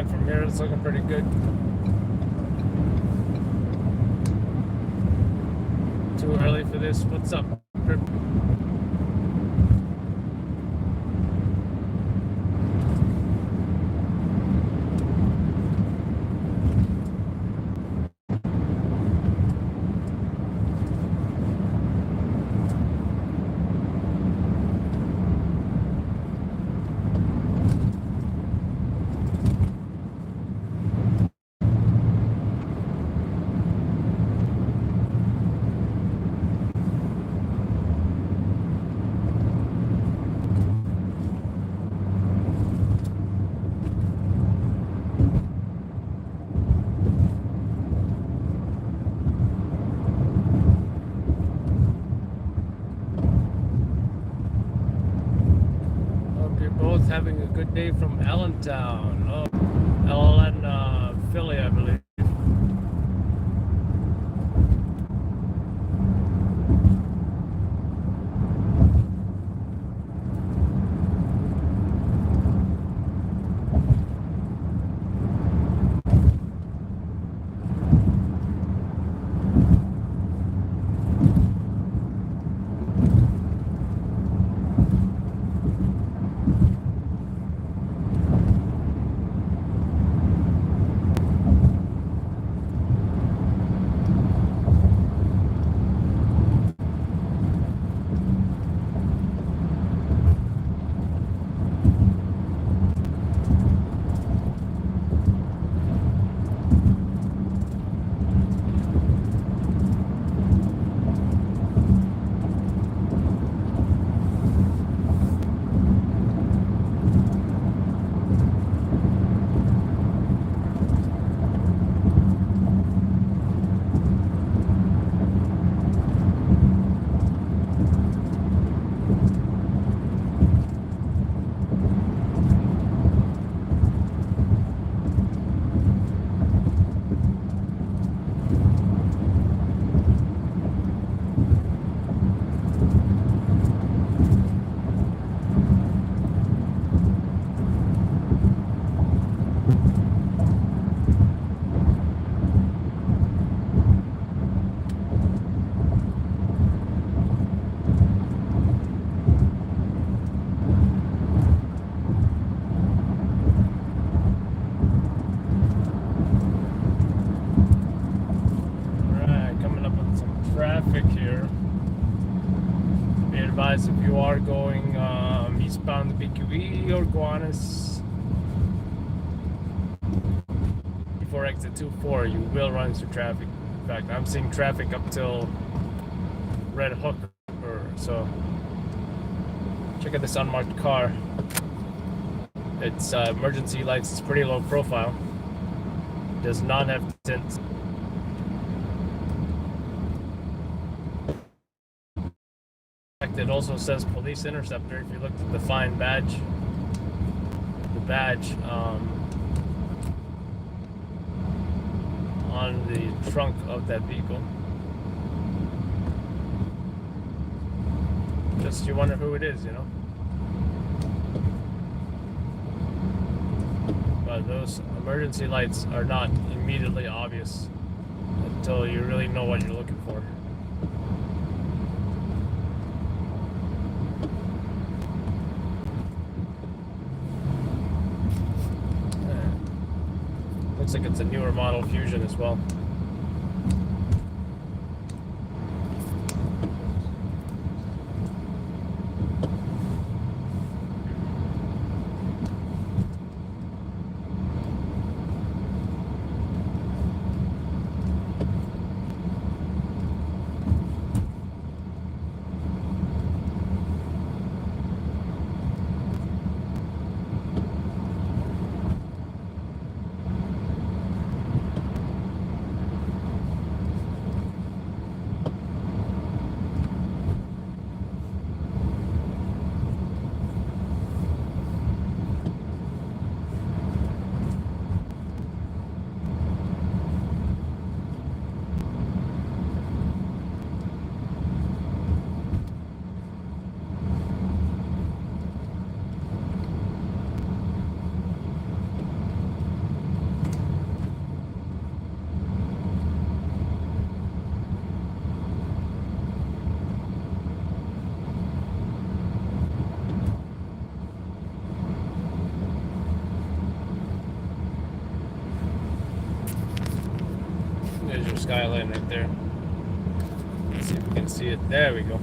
from here, it's looking pretty good. Too early for this. What's up? Having a good day from Allentown. Oh, LLN Philly, I believe. If you are going eastbound the BQE or Gowanus before exit 24, you will run into traffic. In fact, I'm seeing traffic up till Red Hook or so. Check out this unmarked car. Its emergency lights is pretty low profile. Does not have tint. It also says police interceptor. If you look at the fine badge, the badge on the trunk of that vehicle. Just you wonder who it is, you know. But those emergency lights are not immediately obvious until you really know what you're looking for. Looks like it's a newer model Fusion as well. right there. Let's see if we can see it. There we go.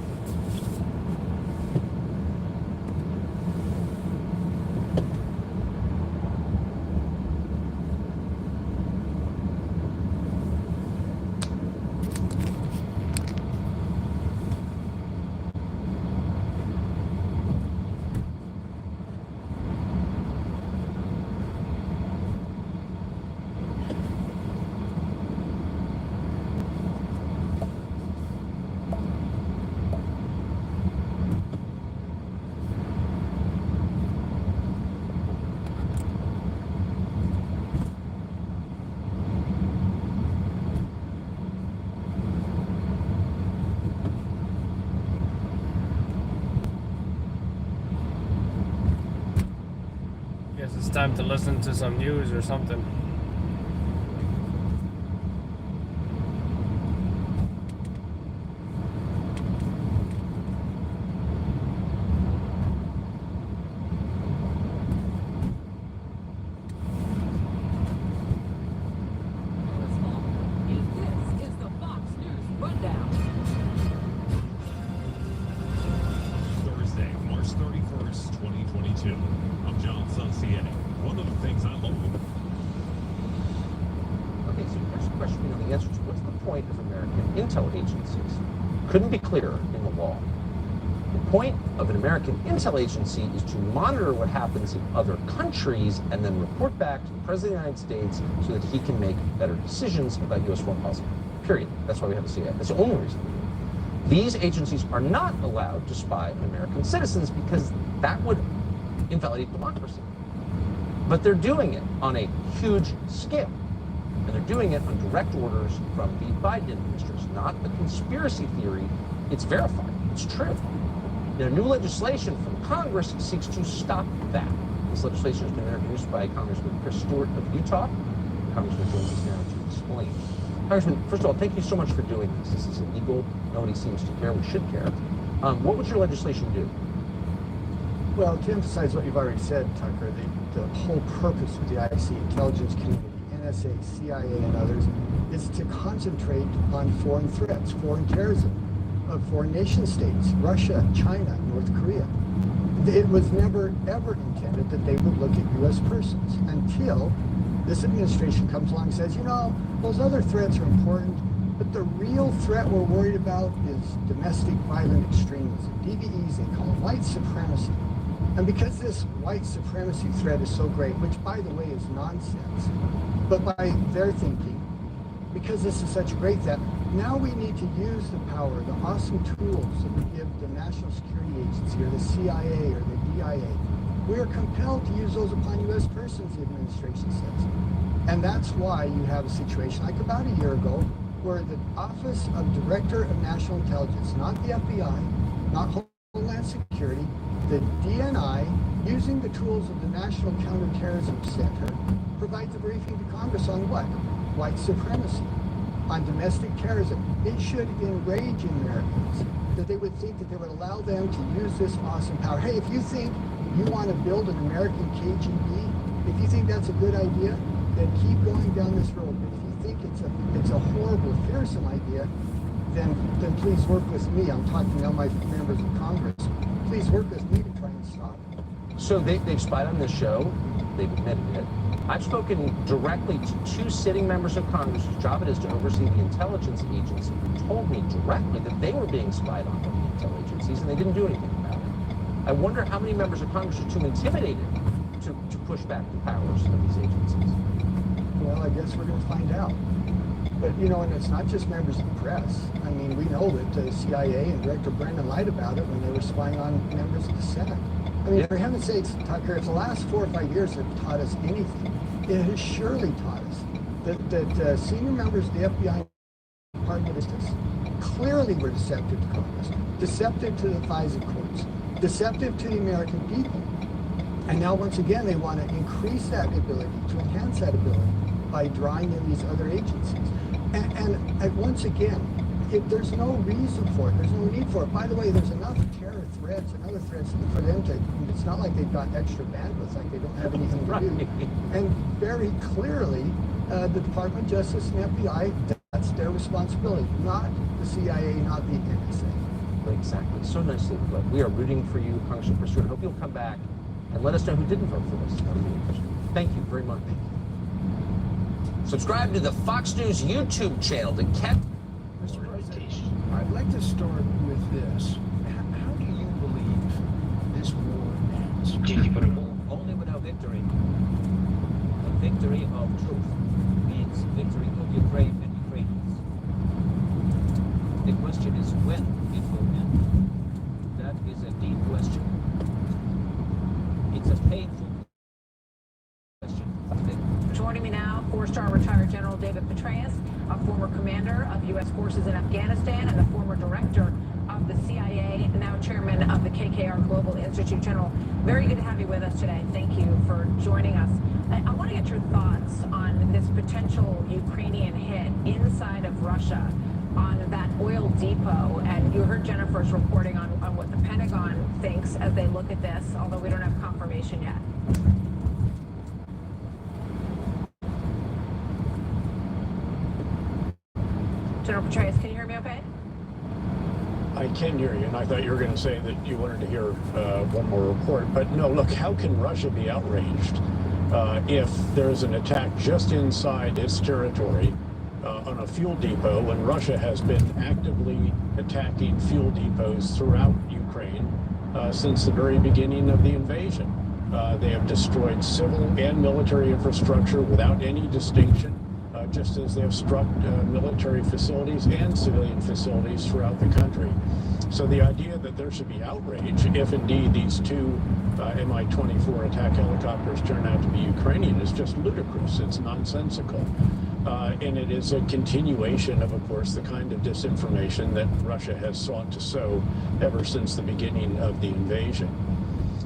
Guess it's time to listen to some news or something. This is the Fox News Rundown. Thursday, March 31st, 2022. I'm John Saucier. One of the things I love. Okay, so here's a question we know the answer to. What's the point of American intel agencies? Couldn't be clearer in the law. The point of an American intel agency is to monitor what happens in other countries and then report back to the President of the United States so that he can make better decisions about U.S. foreign policy. Period. That's why we have the CIA. That's the only reason. These agencies are not allowed to spy on American citizens because that would invalidate democracy. But they're doing it on a huge scale. And they're doing it on direct orders from the Biden administration, not the conspiracy theory. It's verified. It's true. Now, new legislation from Congress seeks to stop that. This legislation has been introduced by Congressman Chris Stewart of Utah. Congressman joins us now to explain. Congressman, first of all, thank you so much for doing this. This is illegal. Nobody seems to care. We should care. What would your legislation do? Well, to emphasize what you've already said, Tucker, the whole purpose of the IC intelligence community, NSA, CIA, and others, is to concentrate on foreign threats, foreign terrorism, of foreign nation states, Russia, China, North Korea. It was never, ever intended that they would look at U.S. persons until this administration comes along and says, you know, those other threats are important, but the real threat we're worried about is domestic violent extremism, DVEs they call it, white supremacy. And because this white supremacy threat is so great, which by the way is nonsense, but by their thinking, because this is such a great threat, now we need to use the power, the awesome tools that we give the National Security Agency or the CIA or the DIA. We are compelled to use those upon U.S. persons, the administration says. And that's why you have a situation like about a year ago where the Office of Director of National Intelligence, not the FBI, not Homeland Security, the DNI, using the tools of the National Counterterrorism Center, provides a briefing to Congress on what? White supremacy, on domestic terrorism. It should enrage Americans that they would think that they would allow them to use this awesome power. Hey, if you think you want to build an American KGB, if you think that's a good idea, then keep going down this road. But if you think it's a horrible, fearsome idea, then please work with me. I'm talking now my members of Congress. Please work with me to try and stop it. So they've spied on this show. They've admitted it. I've spoken directly to two sitting members of Congress whose job it is to oversee the intelligence agency who told me directly that they were being spied on by the intel agencies and they didn't do anything about it. I wonder how many members of Congress are too intimidated to push back the powers of these agencies. Well, I guess we're going to find out. But, you know, and it's not just members of the press. I mean, we know that the CIA and Director Brennan lied about it when they were spying on members of the Senate. I mean, for heaven's sakes, Tucker, if the last 4 or 5 years have taught us anything, it has surely taught us that senior members of the FBI Department of Justice clearly were deceptive to Congress, deceptive to the FISA courts, deceptive to the American people. And now, once again, they want to increase that ability, to enhance that ability by drawing in these other agencies. And once again, there's no reason for it. There's no need for it. By the way, there's enough terror threats and other threats for them to, it's not like they've got extra bandwidth, like they don't have anything to do. And very clearly, the Department of Justice and FBI, that's their responsibility, not the CIA, not the NSA. Exactly. So nicely put. We are rooting for you, Congressman Pursuit. I hope you'll come back and let us know who didn't vote for this. That would be interesting. Thank you very much. Subscribe to the Fox News YouTube channel to catch. Mr. President, I'd like to start with this. How do you believe this war ends? Only without victory. A victory of truth means victory of Ukraine and Ukrainians. The question is when it will end. That is a deep question. It's a painful question. Joining me now, four-star retired General David Petraeus, a former commander of U.S. forces in Afghanistan and the former director of the CIA, now chairman of the KKR Global Institute. General, very good to have you with us today. Thank you for joining us. I want to get your thoughts on this potential Ukrainian hit inside of Russia on that oil depot. And you heard Jennifer's reporting on what the Pentagon thinks as they look at this, although we don't have confirmation yet. General Petraeus, can you hear me okay? I can hear you, and I thought you were going to say that you wanted to hear one more report. But no, look, how can Russia be outraged if there's an attack just inside its territory on a fuel depot when Russia has been actively attacking fuel depots throughout Ukraine since the very beginning of the invasion? They have destroyed civil and military infrastructure without any distinction. Just as they have struck military facilities and civilian facilities throughout the country. So the idea that there should be outrage if indeed these two Mi-24 attack helicopters turn out to be Ukrainian is just ludicrous. It's nonsensical. And it is a continuation of course, the kind of disinformation that Russia has sought to sow ever since the beginning of the invasion.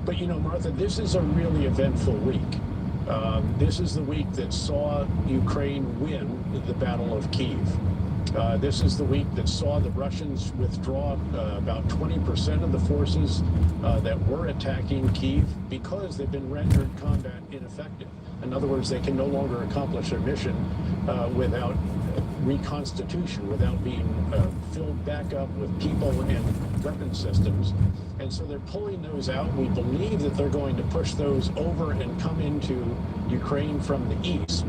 But you know, Martha, this is a really eventful week. This is the week that saw Ukraine win the Battle of Kyiv. This is the week that saw the Russians withdraw about 20% of the forces that were attacking Kyiv because they've been rendered combat ineffective. In other words, they can no longer accomplish their mission without reconstitution, without being filled back up with people and weapon systems. And so they're pulling those out. We believe that they're going to push those over and come into Ukraine from the east.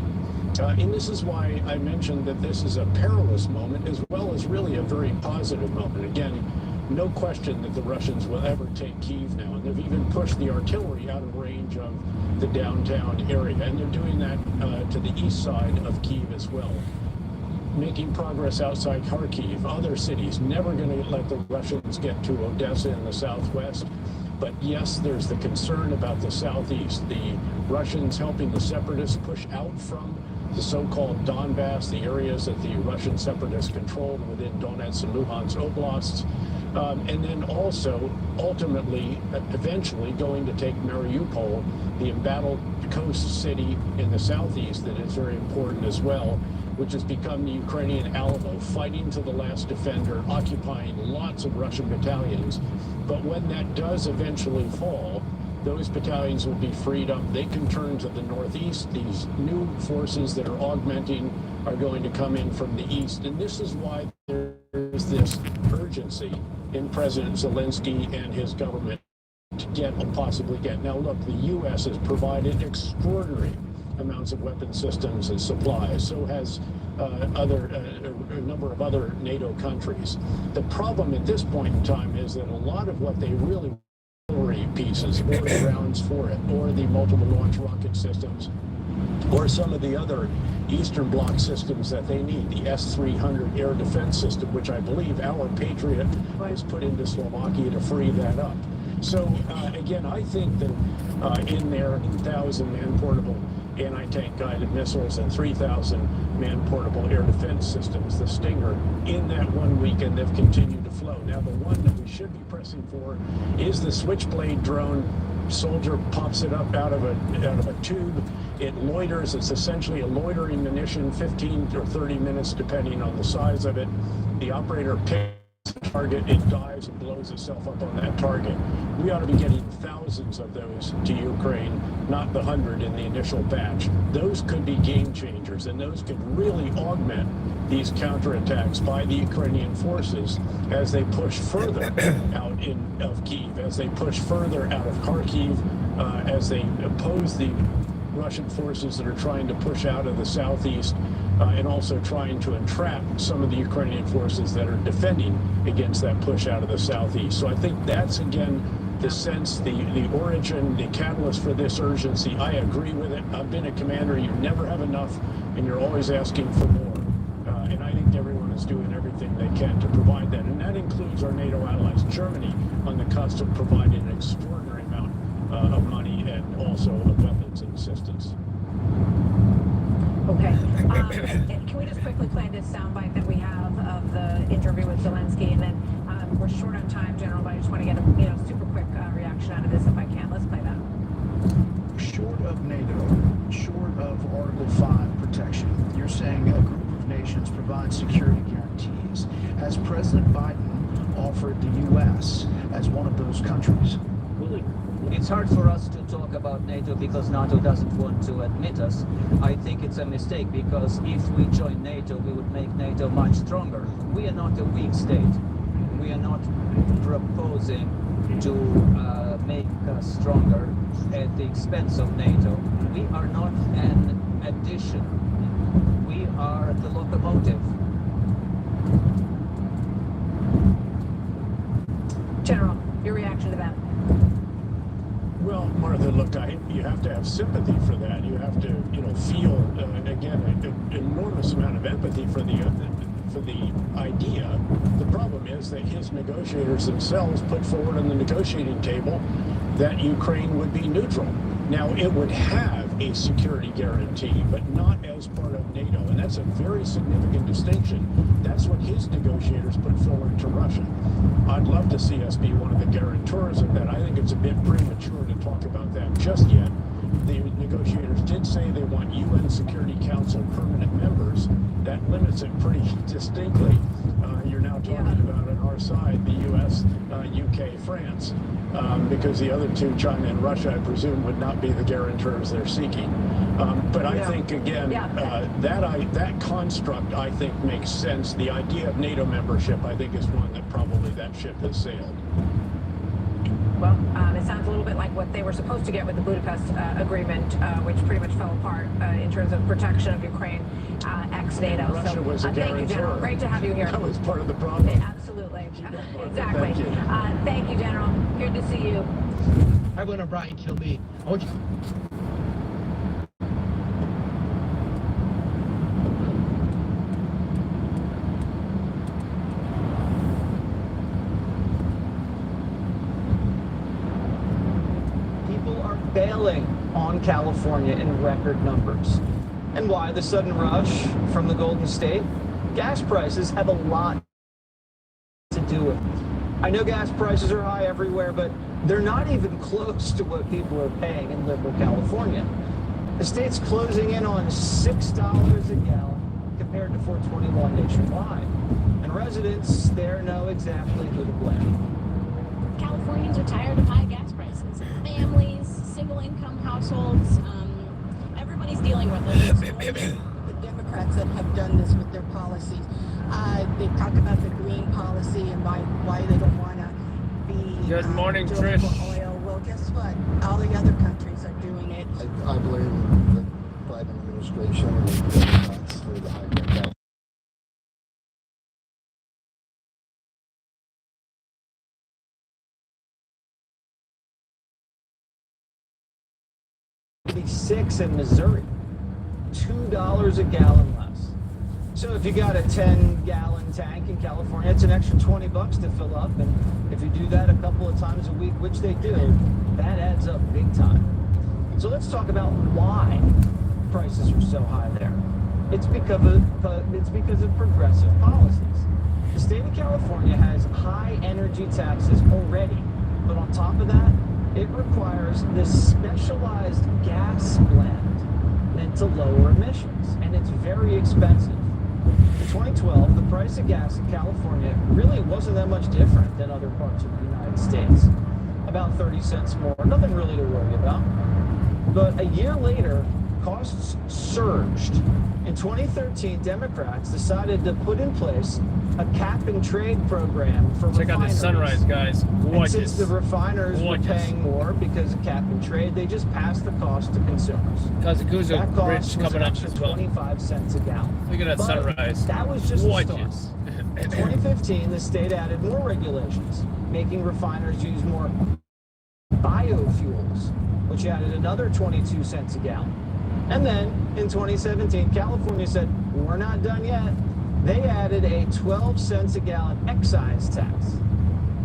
And this is why I mentioned that this is a perilous moment as well as really a very positive moment. Again, no question that the Russians will ever take Kyiv now. And they've even pushed the artillery out of range of the downtown area. And they're doing that to the east side of Kyiv as well. Making progress outside Kharkiv, other cities, never going to let the Russians get to Odessa in the southwest. But yes, there's the concern about the southeast, the Russians helping the separatists push out from the so-called Donbass, the areas that the Russian separatists controlled within Donetsk and Luhansk oblasts, and then also ultimately, eventually going to take Mariupol, the embattled coast city in the southeast that is very important as well, which has become the Ukrainian Alamo, fighting to the last defender, occupying lots of Russian battalions. But when that does eventually fall, those battalions will be freed up. They can turn to the northeast. These new forces that are augmenting are going to come in from the east. And this is why there's this urgency in President Zelensky and his government to get and possibly get. Now, look, the U.S. has provided extraordinary amounts of weapon systems and supplies. So has a number of other NATO countries. The problem at this point in time is that a lot of what they really pieces or the rounds for it or the multiple launch rocket systems or some of the other Eastern Bloc systems that they need, the S-300 air defense system, which I believe our Patriot has put into Slovakia to free that up. So again, I think that in their 1,000 man-portable anti-tank guided missiles and 3,000 man-portable air defense systems, the Stinger, in that 1 weekend they've continued to flow. Now, the one that we should be pressing for is the Switchblade drone. Soldier pops it up out of a tube. It loiters. It's essentially a loitering munition, 15 or 30 minutes depending on the size of it. The operator picks target, it dives and blows itself up on that target. We ought to be getting thousands of those to Ukraine, not the 100 in the initial batch. Those could be game changers, and those could really augment these counterattacks by the Ukrainian forces as they push further out of Kyiv, as they push further out of Kharkiv, as they oppose the Russian forces that are trying to push out of the southeast, and also trying to entrap some of the Ukrainian forces that are defending against that push out of the southeast. So I think that's, again, the sense, the origin, the catalyst for this urgency. I agree with it. I've been a commander. You never have enough, and you're always asking for more. And I think everyone is doing everything they can to provide that. And that includes our NATO allies. Germany on the cusp of providing an extraordinary amount of money and also of weapons and assistance. Okay. Can we just quickly play this soundbite that we have of the interview with Zelensky, and then we're short on time, General, but I just want to get a super quick reaction out of this if I can. Let's play that. Short of NATO, short of Article 5 protection, you're saying a group of nations provide security guarantees. Has President Biden offered the U.S. as one of those countries? It's hard for us to talk about NATO because NATO doesn't want to admit us. I think it's a mistake because if we join NATO, we would make NATO much stronger. We are not a weak state. We are not proposing to make us stronger at the expense of NATO. We are not an addition. We are the locomotive. General, your reaction to that? Well, Martha, look, you have to have sympathy for that. You have to, feel again an enormous amount of empathy for the idea. The problem is that his negotiators themselves put forward on the negotiating table that Ukraine would be neutral. Now, it would have a security guarantee, but not as part of NATO, and that's a very significant distinction. That's what his negotiators put forward to Russia. I'd love to see us be one of the guarantors of that. I think it's a bit premature to talk about that just yet. The negotiators did say they want UN Security Council permanent members. That limits it pretty distinctly. You're now talking about on our side, the US, UK, France, because the other two, China and Russia, I presume, would not be the guarantors they're seeking. But I think, again, that construct, I think, makes sense. The idea of NATO membership, I think, is one that probably that ship has sailed. Well, it sounds a little bit like what they were supposed to get with the Budapest Agreement, which pretty much fell apart in terms of protection of Ukraine ex-NATO. Russia was a thank you, General. Great to have you here. That was part of the problem. Absolutely. Exactly. Thank you, General. Good to see you. I want to Brian kill me. I want you. Bailing on California in record numbers. And why the sudden rush from the Golden State? Gas prices have a lot to do with it. I know gas prices are high everywhere, but they're not even close to what people are paying in liberal California. The state's closing in on $6 a gallon compared to $4.21 nationwide. And residents there know exactly who to blame. Californians are tired of high gas prices. Families, single-income households, everybody's dealing with it. The Democrats that have done this with their policies, they talk about the green policy and why they don't want to be Good morning, drilling Trish. for oil. Well, guess what? All the other countries are doing it. I blame the Biden administration and the Democrats for the high gas. $6 in Missouri, $2 a gallon less. So if you got a 10-gallon tank in California, it's an extra $20 to fill up, and if you do that a couple of times a week, which they do, that adds up big time. So let's talk about why prices are so high there. It's because of progressive policies. The state of California has high energy taxes already, but on top of that, it requires this specialized gas blend meant to lower emissions, and it's very expensive. In 2012, the price of gas in California really wasn't that much different than other parts of the United States. About 30 cents more, nothing really to worry about. But a year later, costs surged. In 2013, Democrats decided to put in place a cap and trade program for Check out refineries. the sunrise, guys. And Gorgeous. since the refiners were Gorgeous. paying more because of cap and trade, they just passed the cost to consumers. Kazakuzo That cost Bridge was coming an up extra as well. 25 cents a gallon. Look at that But sunrise. that was just the start. Gorgeous. In 2015, the state added more regulations, making refiners use more biofuels, which added another 22 cents a gallon. And then in 2017, California said, we're not done yet. They added a 12 cents a gallon excise tax.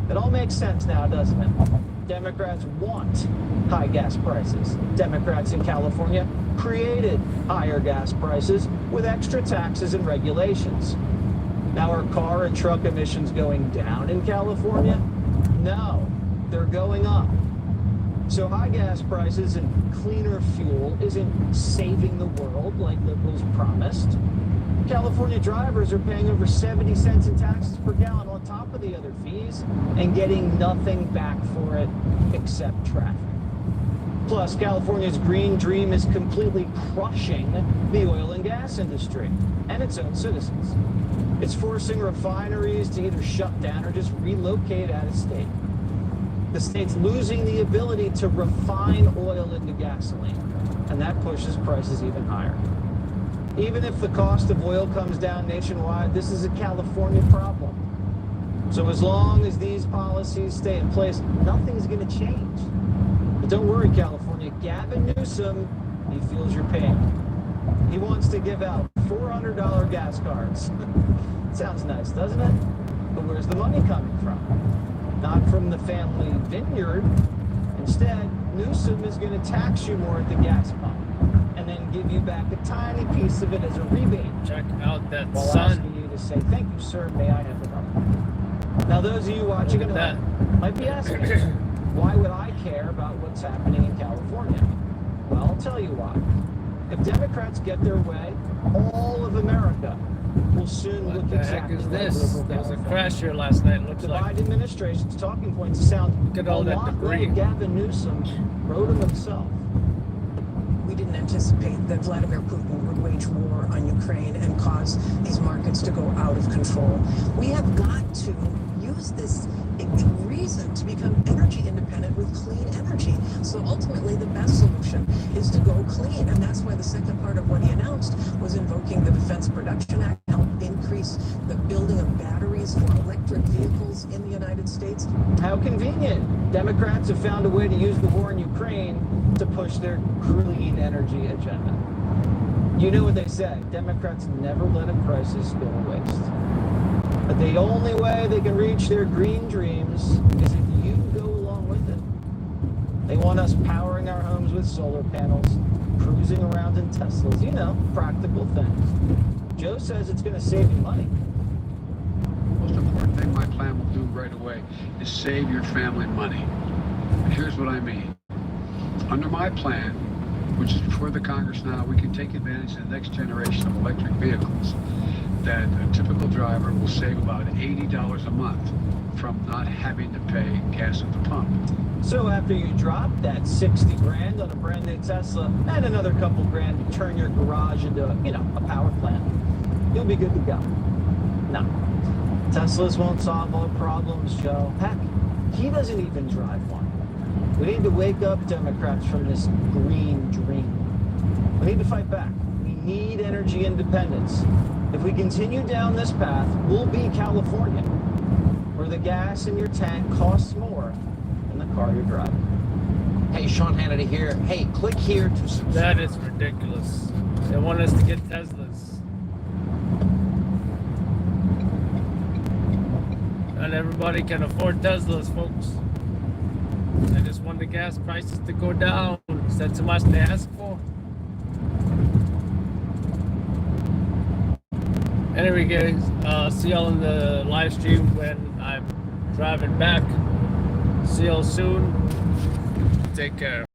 It all makes sense now, doesn't it? Democrats want high gas prices. Democrats in California created higher gas prices with extra taxes and regulations. Now, are car and truck emissions going down in California? No, they're going up. So high gas prices and cleaner fuel isn't saving the world like liberals promised. California drivers are paying over 70 cents in taxes per gallon on top of the other fees and getting nothing back for it except traffic. Plus, California's green dream is completely crushing the oil and gas industry and its own citizens. It's forcing refineries to either shut down or just relocate out of state. The state's losing the ability to refine oil into gasoline, and that pushes prices even higher. Even if the cost of oil comes down nationwide, this is a California problem. So as long as these policies stay in place, nothing's going to change. But don't worry, California. Gavin Newsom, he feels your pain. He wants to give out $400 gas cards. Sounds nice, doesn't it? But where's the money coming from? Not from the family vineyard. Instead, Newsom is going to tax you more at the gas pump and then give you back a tiny piece of it as a rebate. Check out that While sun. asking you to say, thank you, sir, may I have another? Now, those of you watching Look at at home might be asking, why would I care about what's happening in California? Well, I'll tell you why. If Democrats get their way, all of America will soon What look the heck exactly is like this? liberal There was a California. crash here last night, it looks The like. Biden administration's talking points sound Look at all a that lot debris. like Gavin Newsom wrote them himself. We didn't anticipate that Vladimir Putin would wage war on Ukraine and cause these markets to go out of control. We have got to use this reason to become energy independent with clean energy. So ultimately, the best solution is to go clean. And that's why the second part of what he announced was invoking the Defense Production Act to help increase the building of batteries for electric vehicles in the United States. How convenient. Democrats have found a way to use the war in Ukraine to push their clean energy agenda. You know what they say, Democrats never let a crisis go to waste. But the only way they can reach their green dreams is if you go along with it. They want us powering our homes with solar panels, cruising around in Teslas, you know, practical things. Joe says it's going to save you money. Most important thing my plan will do right away is save your family money. And here's what I mean. Under my plan, which is before the Congress now, we can take advantage of the next generation of electric vehicles that a typical driver will save about $80 a month from not having to pay gas at the pump. So after you drop that 60 grand on a brand new Tesla and another couple grand to turn your garage into a power plant, you'll be good to go. No, Teslas won't solve all problems, Joe. Heck, he doesn't even drive one. We need to wake up Democrats from this green dream. We need to fight back. We need energy independence. If we continue down this path, we'll be California, where the gas in your tank costs more than the car you're driving. Hey, Sean Hannity here. Hey, click here to subscribe. That is ridiculous. They want us to get Teslas. Not everybody can afford Teslas, folks. They just want the gas prices to go down. Is that too much to ask for? Anyway, guys, see y'all in the live stream when I'm driving back. See y'all soon. Take care.